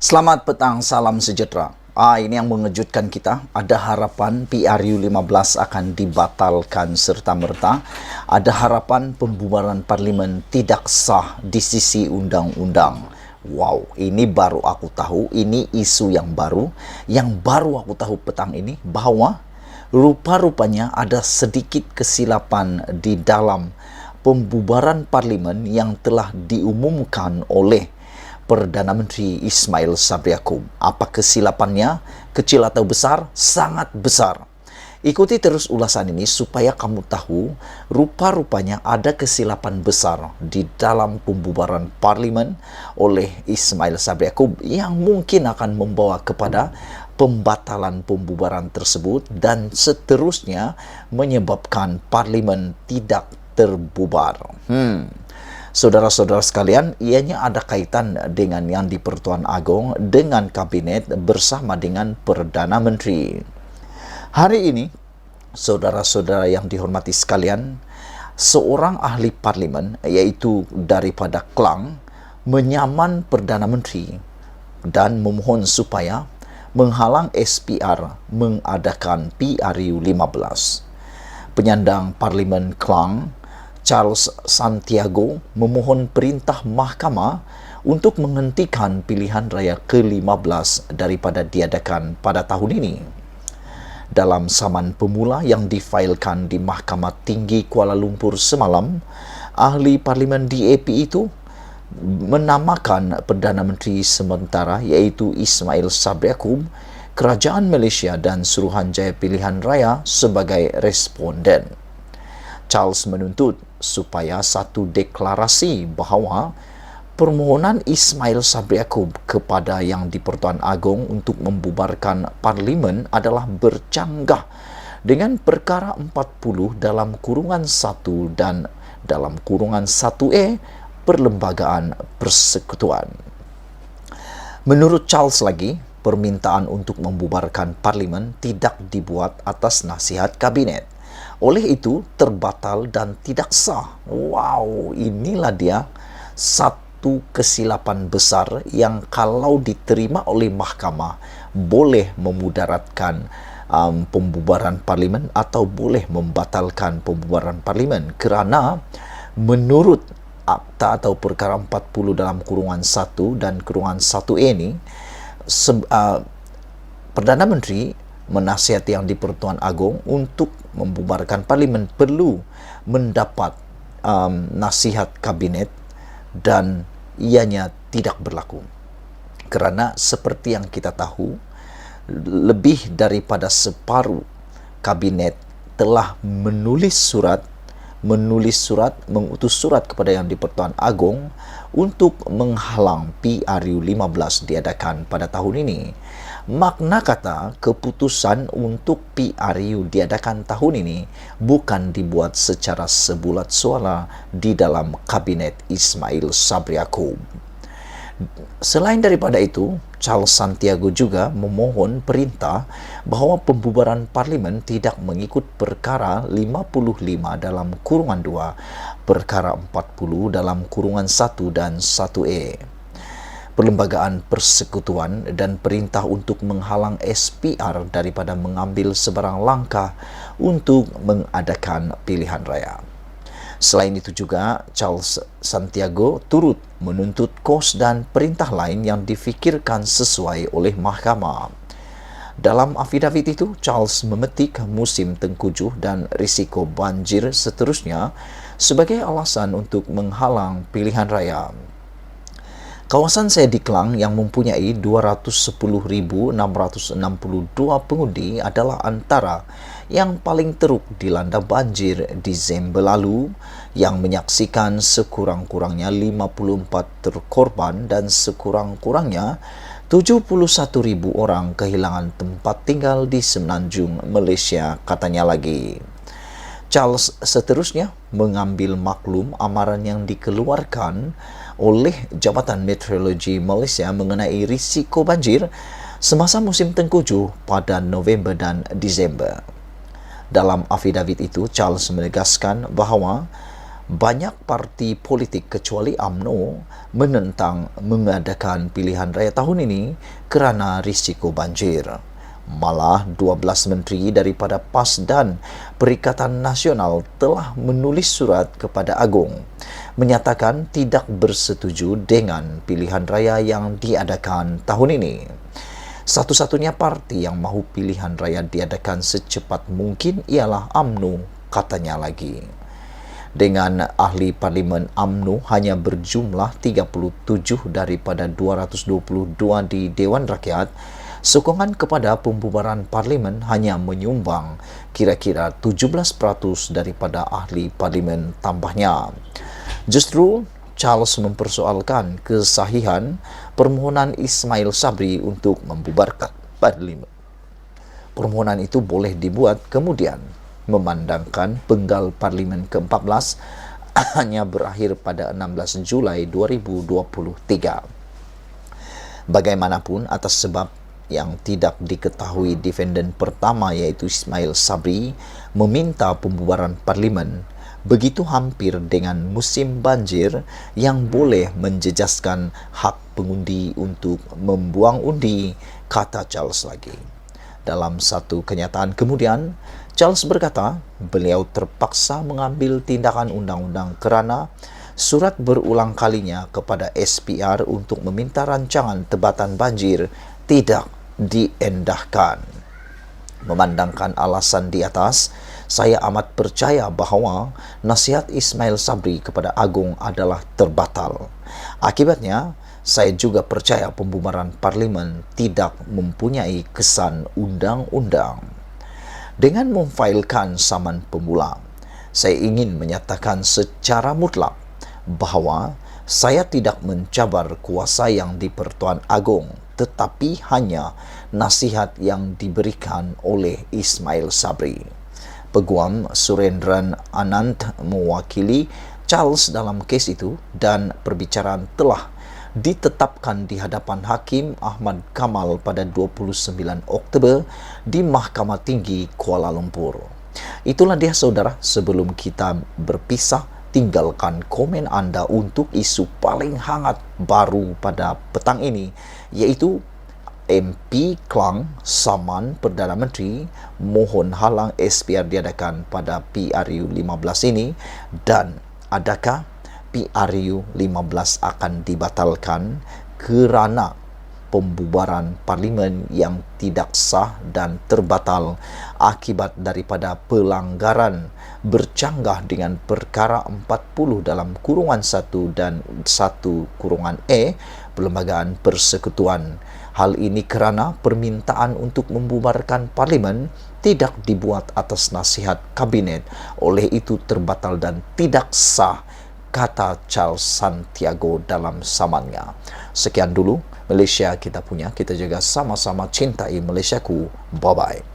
Selamat petang, salam sejahtera. Ini yang mengejutkan kita. Ada harapan PRU 15 akan dibatalkan serta-merta. Ada harapan pembubaran parlimen tidak sah di sisi undang-undang. Wow, ini baru aku tahu. Ini isu yang baru. Yang baru aku tahu petang ini bahwa rupa-rupanya ada sedikit kesilapan di dalam pembubaran parlimen yang telah diumumkan oleh Perdana Menteri Ismail Sabri Yaakob. Apa kesilapannya? Kecil atau besar? Sangat besar. Ikuti terus ulasan ini supaya kamu tahu rupa-rupanya ada kesilapan besar di dalam pembubaran parlimen oleh Ismail Sabri Yaakob yang mungkin akan membawa kepada pembatalan pembubaran tersebut dan seterusnya menyebabkan parlimen tidak terbubar. Saudara-saudara sekalian, ianya ada kaitan dengan yang di Pertuan Agong dengan kabinet bersama dengan Perdana Menteri. Hari ini, saudara-saudara yang dihormati sekalian, seorang ahli parlimen yaitu daripada Klang menyaman Perdana Menteri dan memohon supaya menghalang SPR mengadakan PRU 15. Penyandang parlimen Klang Charles Santiago memohon perintah mahkamah untuk menghentikan pilihan raya ke-15 daripada diadakan pada tahun ini. Dalam saman pemula yang difailkan di Mahkamah Tinggi Kuala Lumpur semalam, ahli parlimen DAP itu menamakan Perdana Menteri sementara iaitu Ismail Sabri Yaakob, Kerajaan Malaysia dan Suruhanjaya Pilihan Raya sebagai responden. Charles menuntut supaya satu deklarasi bahawa permohonan Ismail Sabri Yaakob kepada Yang di-Pertuan Agong untuk membubarkan parlimen adalah bercanggah dengan perkara 40 dalam kurungan 1 dan dalam kurungan 1A Perlembagaan Persekutuan. Menurut Charles lagi, permintaan untuk membubarkan parlimen tidak dibuat atas nasihat kabinet. Oleh itu, terbatal dan tidak sah. Wow, inilah dia satu kesilapan besar yang kalau diterima oleh mahkamah boleh memudaratkan pembubaran parlimen atau boleh membatalkan pembubaran parlimen kerana menurut akta atau perkara 40 dalam kurungan 1 dan kurungan 1A ini, Perdana Menteri menasihati Yang di-Pertuan Agong untuk membubarkan parlimen perlu mendapat nasihat kabinet dan ianya tidak berlaku. Kerana seperti yang kita tahu, lebih daripada separuh kabinet telah mengutus surat kepada Yang di-Pertuan Agong untuk menghalang PRU 15 diadakan pada tahun ini. Makna kata keputusan untuk PRU diadakan tahun ini bukan dibuat secara sebulat suara di dalam kabinet Ismail Sabri Yaakob. Selain daripada itu, Charles Santiago juga memohon perintah bahawa pembubaran parlimen tidak mengikut perkara 55 dalam kurungan 2, perkara 40 dalam kurungan 1 dan 1A. Perlembagaan Persekutuan dan perintah untuk menghalang SPR daripada mengambil sebarang langkah untuk mengadakan pilihan raya. Selain itu juga, Charles Santiago turut menuntut kos dan perintah lain yang difikirkan sesuai oleh mahkamah. Dalam afidavit itu, Charles memetik musim tengkujuh dan risiko banjir seterusnya sebagai alasan untuk menghalang pilihan raya. Kawasan saya di Klang yang mempunyai 210,662 pengundi adalah antara yang paling teruk dilanda banjir Disember lalu yang menyaksikan sekurang-kurangnya 54 korban dan sekurang-kurangnya 71,000 orang kehilangan tempat tinggal di Semenanjung, Malaysia, katanya lagi. Charles seterusnya mengambil maklum amaran yang dikeluarkan oleh Jabatan Meteorologi Malaysia mengenai risiko banjir semasa musim tengkujuh pada November dan Disember. Dalam afidavit itu, Charles menegaskan bahawa Banyak parti politik kecuali UMNO menentang mengadakan pilihan raya tahun ini kerana risiko banjir. Malah 12 menteri daripada PAS dan Perikatan Nasional telah menulis surat kepada Agong menyatakan tidak bersetuju dengan pilihan raya yang diadakan tahun ini. Satu-satunya parti yang mahu pilihan raya diadakan secepat mungkin ialah UMNO, katanya lagi. Dengan ahli parlimen UMNO hanya berjumlah 37 daripada 222 di Dewan Rakyat, sokongan kepada pembubaran parlimen hanya menyumbang kira-kira 17% daripada ahli parlimen tambahnya. Justru, Charles mempersoalkan kesahihan permohonan Ismail Sabri untuk membubarkan parlimen. Permohonan itu boleh dibuat kemudian, memandangkan penggal parlimen ke-14 hanya berakhir pada 16 Julai 2023. Bagaimanapun, atas sebab yang tidak diketahui, defendant pertama iaitu Ismail Sabri meminta pembubaran parlimen begitu hampir dengan musim banjir yang boleh menjejaskan hak pengundi untuk membuang undi, kata Charles lagi. Dalam satu kenyataan kemudian, Charles berkata beliau terpaksa mengambil tindakan undang-undang kerana surat berulang kalinya kepada SPR untuk meminta rancangan tebatan banjir tidak diendahkan. Memandangkan alasan di atas, saya amat percaya bahawa nasihat Ismail Sabri kepada Agong adalah terbatal. Akibatnya, saya juga percaya pembubaran parlimen tidak mempunyai kesan undang-undang. Dengan memfailkan saman pemula, saya ingin menyatakan secara mutlak bahawa saya tidak mencabar kuasa yang di-Pertuan Agong, tetapi hanya nasihat yang diberikan oleh Ismail Sabri. Peguam Surendran Anand mewakili Charles dalam kes itu dan perbicaraan telah ditetapkan di hadapan Hakim Ahmad Kamal pada 29 Oktober di Mahkamah Tinggi Kuala Lumpur. Itulah dia saudara, sebelum kita berpisah, tinggalkan komen anda untuk isu paling hangat baru pada petang ini, iaitu MP Klang saman Perdana Menteri mohon halang SPR diadakan pada PRU 15 ini, dan adakah PRU 15 akan dibatalkan kerana pembubaran parlimen yang tidak sah dan terbatal akibat daripada pelanggaran bercanggah dengan perkara 40 dalam kurungan 1 dan 1 kurungan E Perlembagaan Persekutuan. Hal ini kerana permintaan untuk membubarkan parlimen tidak dibuat atas nasihat kabinet, oleh itu terbatal dan tidak sah, kata Charles Santiago dalam samannya. Sekian dulu Malaysia kita punya, kita jaga sama-sama cintai Malaysiaku. Bye-bye.